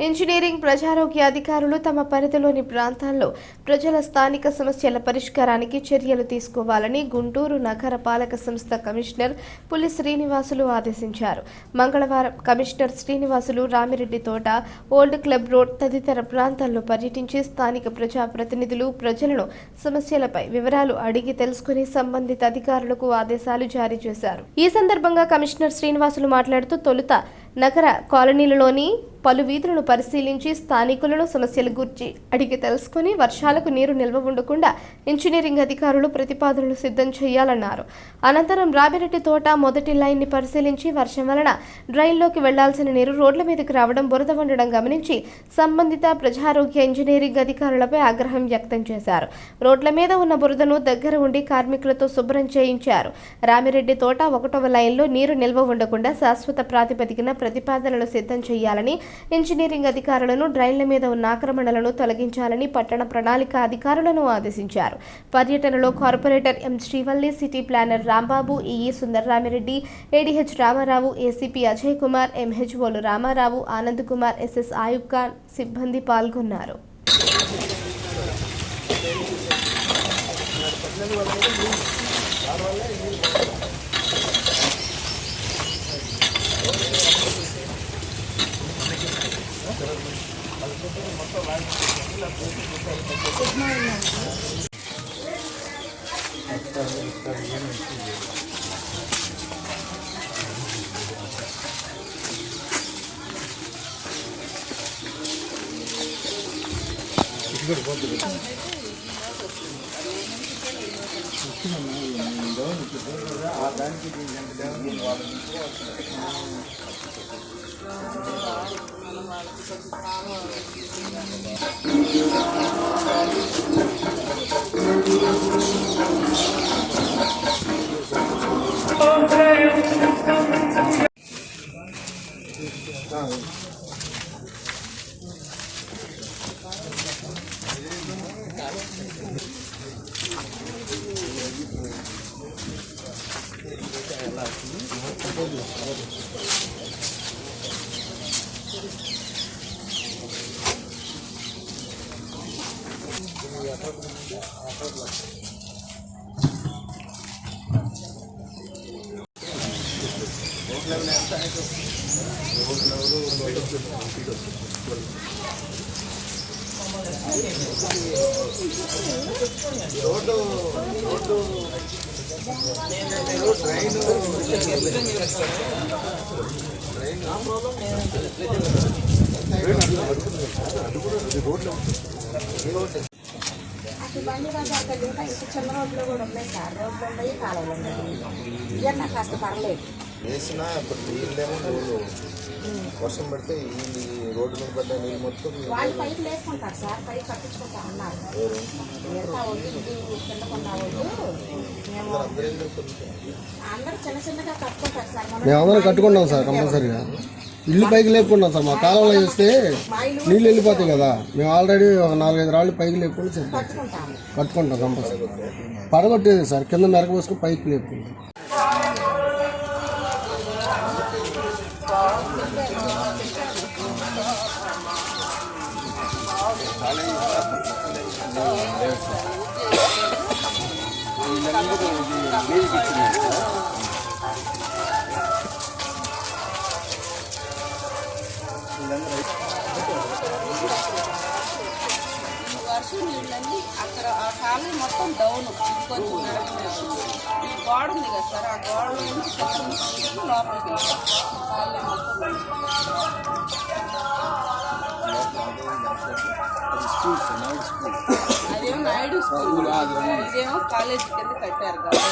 Engineering ప్రజారోగ్య అధికారులు తమ పరిధిలోని ప్రాంతాల్లో ప్రజల స్థానిక సమస్యల పరిష్కారానికి చర్యలు తీసుకోవాలని గుంటూరు నగర పాలక సంస్థ కమిషనర్ పులి శ్రీనివాసులు ఆదేశించారు. మంగళవారం కమిషనర్ శ్రీనివాసులు రామిరెడ్డి తోట, ఓల్డ్ క్లబ్ రోడ్ తదితర ప్రాంతాల్లో పర్యటించి స్థానిక ప్రజాప్రతినిధులు, ప్రజలను సమస్యలపై వివరాలు అడిగి తెలుసుకుని సంబంధిత అధికారులకు ఆదేశాలు జారీ చేశారు. ఈ సందర్భంగా కమిషనర్ శ్రీనివాసులు మాట్లాడుతూ తొలుత నగర కాలనీలలోని పలు వీధులను పరిశీలించి స్థానికులను సమస్యల గురించి అడిగి తెలుసుకుని వర్షాలకు నీరు నిల్వ ఉండకుండా ఇంజనీరింగ్ అధికారులు ప్రతిపాదనలు సిద్ధం చేయాలన్నారు. అనంతరం రామిరెడ్డి తోట మొదటి లైన్ని పరిశీలించి వర్షం వలన డ్రైన్లోకి వెళ్లాల్సిన నీరు రోడ్ల మీదకి రావడం, బురద ఉండడం గమనించి సంబంధిత ప్రజారోగ్య ఇంజనీరింగ్ అధికారులపై ఆగ్రహం వ్యక్తం చేశారు. రోడ్ల మీద ఉన్న బురదను దగ్గర ఉండి కార్మికులతో శుభ్రం చేయించారు. రామిరెడ్డి తోట 1వ లైన్లో నీరు నిల్వ ఉండకుండా శాశ్వత ప్రాతిపదికన ప్రతిపాదనలు సిద్ధం చేయాలని, ఇంజనీరింగ్ అధికారులను డ్రైన్ల మీద ఉన్న ఆక్రమణలను తొలగించాలని పట్టణ ప్రణాళిక అధికారులను ఆదేశించారు. పర్యటనలో corporator M Srivalli, city planner Rambabu, EE Sundarramireddy, ADH Ramarao, ACP Ajay Kumar, ఎంహెచ్ఓలు రామారావు, ఆనంద్ కుమార్, ఎస్ఎస్ ఆయుబ్ ఖాన్ సిబ్బంది పాల్గొన్నారు. బండి బజార్కి ఇంకా చిన్న రోడ్లు కూడా ఉన్నాయి సార్. రోడ్లు ఉన్నాయి, కాలువలు ఉన్నాయి. ఇవన్నీ కాస్త పర్లేదు వేసినా ఇప్పుడు నీళ్ళేమో వర్షం పడితే ఈ రోడ్డు మీద పడ్డ నీళ్ళు మొత్తం వాళ్ళు పైకి లేసుకుంటారు సార్. పైకి కట్టించుకుంటా ఉన్నారు. మిగతా వాళ్ళు కింద కొన్న వాళ్ళు మేము అందరూ చిన్న చిన్నగా కట్టుకుంటారు సార్. మేము అందరం కట్టుకుంటాం సార్. కంపల్సరీగా ఇల్లు పైకి లేపుకున్నాం సార్. మా కాలంలో చేస్తే నీళ్ళు వెళ్ళిపోతాయి కదా. మేము ఆల్రెడీ ఒక 4-5 రాళ్ళు పైకి లేపుకొని కట్టుకుంటాం కంపల్సరీ. పడగొట్టేది సార్. కింద మెరక పోసుకొని పైకి లేపుకుంటాం. వర్షం నీళ్ళన్నీ అక్కడ ఆ కాలనీ మొత్తం డౌన్ కొంచెం నడపలేదు. ఈ గోడ ఉంది కదా సార్, ఆ గోడ నుంచి లోపలికి కాలనీ మొత్తం అదేమో నాయుడు స్కూల్, ఇదేమో కాలేజీ కింద కట్టారు కదా.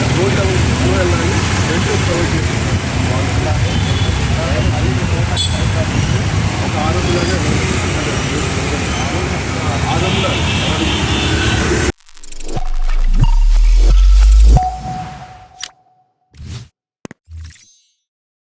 రోడ్